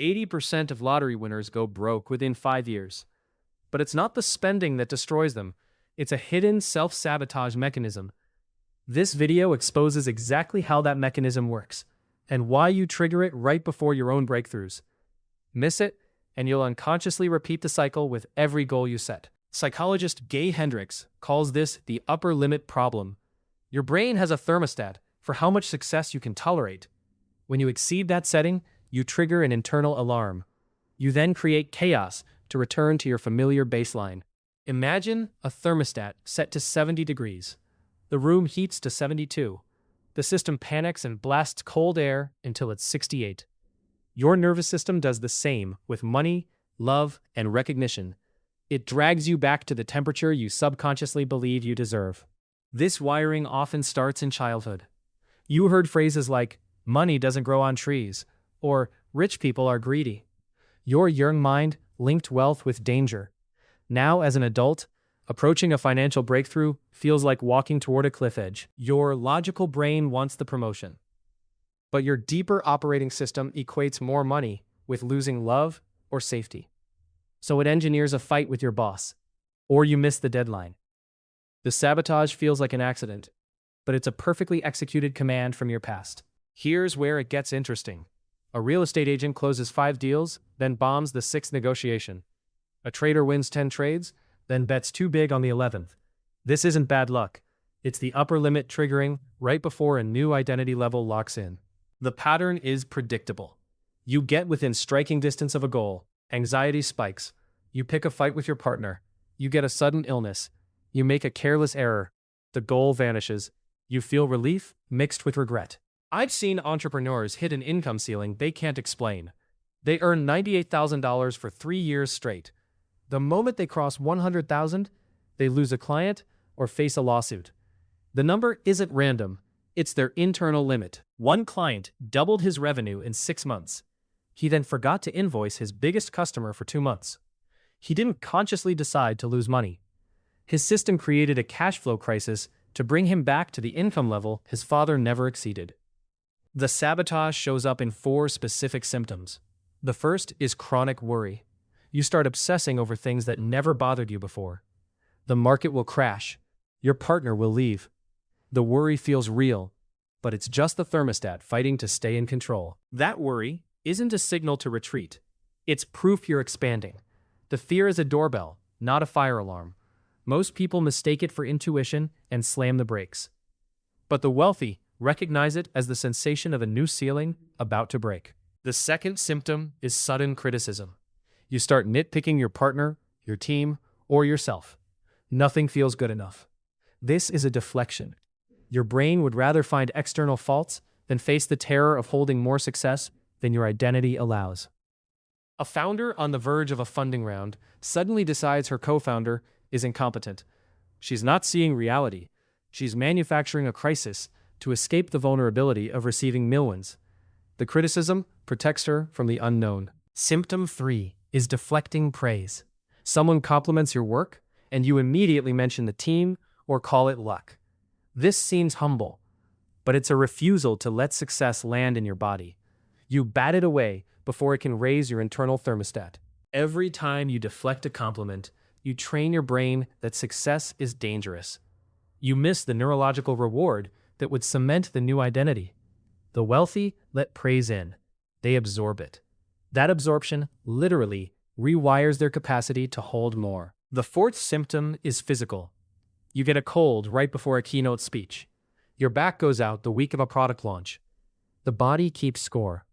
80% of lottery winners go broke within 5 years. But it's not the spending that destroys them. It's a hidden self-sabotage mechanism. This video exposes exactly how that mechanism works and why you trigger it right before your own breakthroughs. Miss it, and you'll unconsciously repeat the cycle with every goal you set. Psychologist Gay Hendricks calls this the upper limit problem. Your brain has a thermostat for how much success you can tolerate. When you exceed that setting, you trigger an internal alarm. You then create chaos to return to your familiar baseline. Imagine a thermostat set to 70 degrees. The room heats to 72. The system panics and blasts cold air until it's 68. Your nervous system does the same with money, love, and recognition. It drags you back to the temperature you subconsciously believe you deserve. This wiring often starts in childhood. You heard phrases like, "Money doesn't grow on trees," or "Rich people are greedy." Your young mind linked wealth with danger. Now, as an adult, approaching a financial breakthrough feels like walking toward a cliff edge. Your logical brain wants the promotion, but your deeper operating system equates more money with losing love or safety. So it engineers a fight with your boss, or you miss the deadline. The sabotage feels like an accident, but it's a perfectly executed command from your past. Here's where it gets interesting. A real estate agent closes 5 deals, then bombs the 6th negotiation. A trader wins 10 trades, then bets too big on the 11th. This isn't bad luck. It's the upper limit triggering right before a new identity level locks in. The pattern is predictable. You get within striking distance of a goal. Anxiety spikes. You pick a fight with your partner. You get a sudden illness. You make a careless error. The goal vanishes. You feel relief mixed with regret. I've seen entrepreneurs hit an income ceiling they can't explain. They earn $98,000 for 3 years straight. The moment they cross 100,000, they lose a client or face a lawsuit. The number isn't random. It's their internal limit. One client doubled his revenue in 6 months. He then forgot to invoice his biggest customer for 2 months. He didn't consciously decide to lose money. His system created a cash flow crisis to bring him back to the income level his father never exceeded. The sabotage shows up in 4 specific symptoms. The first is chronic worry. You start obsessing over things that never bothered you before. The market will crash. Your partner will leave. The worry feels real, but it's just the thermostat fighting to stay in control. That worry isn't a signal to retreat. It's proof you're expanding. The fear is a doorbell, not a fire alarm. Most people mistake it for intuition and slam the brakes. But the wealthy recognize it as the sensation of a new ceiling about to break. The second symptom is sudden criticism. You start nitpicking your partner, your team, or yourself. Nothing feels good enough. This is a deflection. Your brain would rather find external faults than face the terror of holding more success than your identity allows. A founder on the verge of a funding round suddenly decides her co-founder is incompetent. She's not seeing reality. She's manufacturing a crisis to escape the vulnerability of receiving millions. The criticism protects her from the unknown. Symptom 3 is deflecting praise. Someone compliments your work, and you immediately mention the team or call it luck. This seems humble, but it's a refusal to let success land in your body. You bat it away before it can raise your internal thermostat. Every time you deflect a compliment, you train your brain that success is dangerous. You miss the neurological reward that would cement the new identity. The wealthy let praise in. They absorb it. That absorption literally rewires their capacity to hold more. The fourth symptom is physical. You get a cold right before a keynote speech. Your back goes out the week of a product launch. The body keeps score.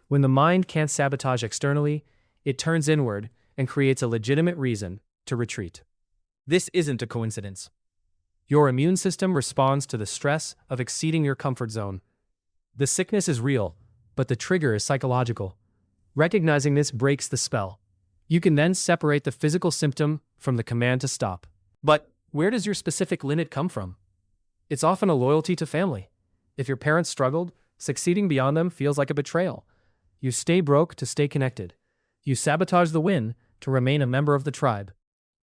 When the mind can't sabotage externally, it turns inward and creates a legitimate reason to retreat. This isn't a coincidence. Your immune system responds to the stress of exceeding your comfort zone. The sickness is real, but the trigger is psychological. Recognizing this breaks the spell. You can then separate the physical symptom from the command to stop. But where does your specific limit come from? It's often a loyalty to family. If your parents struggled, succeeding beyond them feels like a betrayal. You stay broke to stay connected. You sabotage the win to remain a member of the tribe.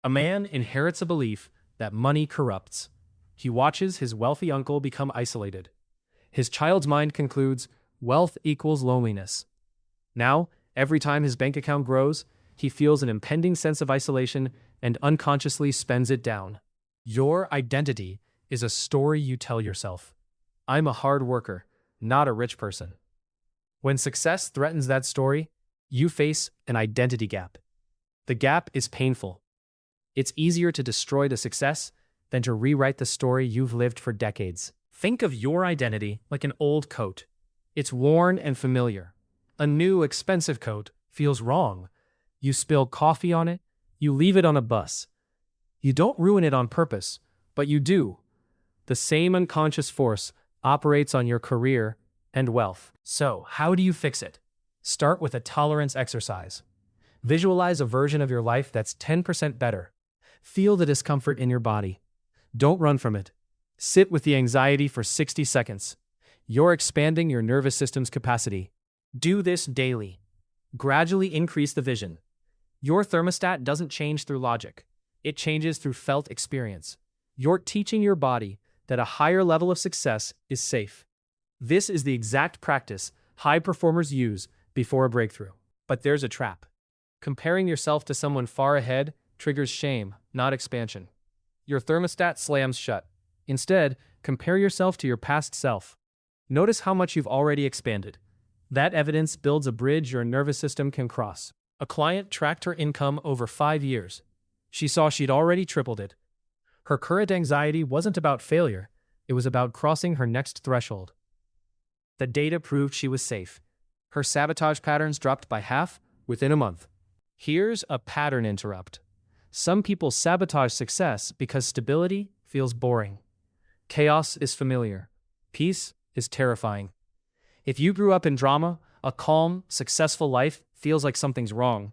A man inherits a belief that money corrupts. He watches his wealthy uncle become isolated. His child's mind concludes, wealth equals loneliness. Now, Every time his bank account grows, he feels an impending sense of isolation and unconsciously spends it down. Your identity is a story you tell yourself. I'm a hard worker, not a rich person. When success threatens that story, you face an identity gap. The gap is painful. It's easier to destroy the success than to rewrite the story you've lived for decades. Think of your identity like an old coat. It's worn and familiar. A new, expensive coat feels wrong. You spill coffee on it, you leave it on a bus. You don't ruin it on purpose, but you do. The same unconscious force operates on your career and wealth. So, how do you fix it? Start with a tolerance exercise. Visualize a version of your life that's 10% better. Feel the discomfort in your body. Don't run from it. Sit with the anxiety for 60 seconds. You're expanding your nervous system's capacity. Do this daily. Gradually increase the vision. Your thermostat doesn't change through logic. It changes through felt experience. You're teaching your body that a higher level of success is safe. This is the exact practice high performers use before a breakthrough. But there's a trap. Comparing yourself to someone far ahead triggers shame, not expansion. Your thermostat slams shut. Instead, compare yourself to your past self. Notice how much you've already expanded. That evidence builds a bridge your nervous system can cross. A client tracked her income over 5 years. She saw she'd already tripled it. Her current anxiety wasn't about failure, it was about crossing her next threshold. The data proved she was safe. Her sabotage patterns dropped by half within a month. Here's a pattern interrupt. Some people sabotage success because stability feels boring. Chaos is familiar. Peace is terrifying. If you grew up in drama, a calm, successful life feels like something's wrong.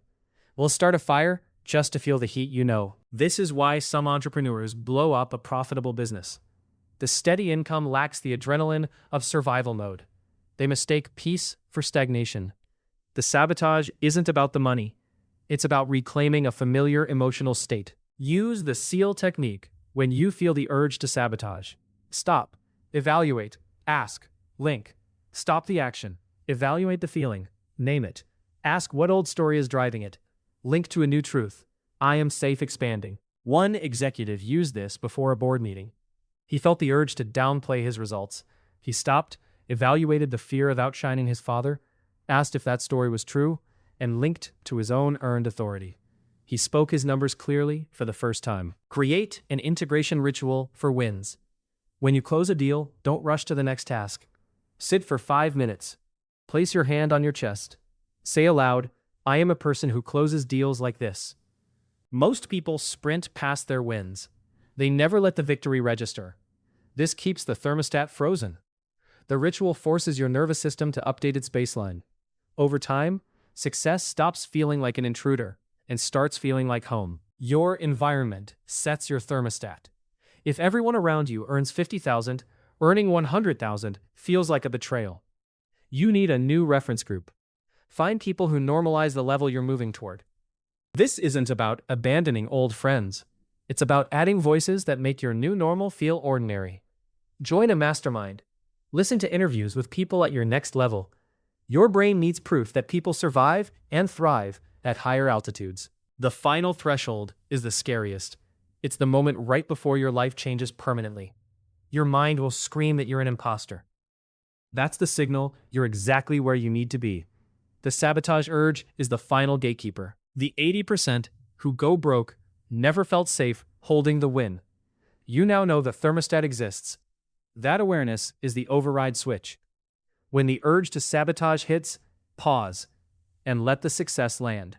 We'll start a fire just to feel the heat you know. This is why some entrepreneurs blow up a profitable business. The steady income lacks the adrenaline of survival mode. They mistake peace for stagnation. The sabotage isn't about the money. It's about reclaiming a familiar emotional state. Use the SEAL technique when you feel the urge to sabotage. Stop. Evaluate. Ask. Link. Stop the action. Evaluate the feeling. Name it. Ask what old story is driving it. Link to a new truth. I am safe expanding. One executive used this before a board meeting. He felt the urge to downplay his results. He stopped, evaluated the fear of outshining his father, asked if that story was true, and linked to his own earned authority. He spoke his numbers clearly for the first time. Create an integration ritual for wins. When you close a deal, don't rush to the next task. Sit for 5 minutes. Place your hand on your chest. Say aloud, I am a person who closes deals like this. Most people sprint past their wins. They never let the victory register. This keeps the thermostat frozen. The ritual forces your nervous system to update its baseline. Over time, success stops feeling like an intruder and starts feeling like home. Your environment sets your thermostat. If everyone around you earns $50,000, earning $100,000 feels like a betrayal. You need a new reference group. Find people who normalize the level you're moving toward. This isn't about abandoning old friends. It's about adding voices that make your new normal feel ordinary. Join a mastermind. Listen to interviews with people at your next level. Your brain needs proof that people survive and thrive at higher altitudes. The final threshold is the scariest. It's the moment right before your life changes permanently. Your mind will scream that you're an imposter. That's the signal you're exactly where you need to be. The sabotage urge is the final gatekeeper. The 80% who go broke never felt safe holding the win. You now know the thermostat exists. That awareness is the override switch. When the urge to sabotage hits, pause and let the success land.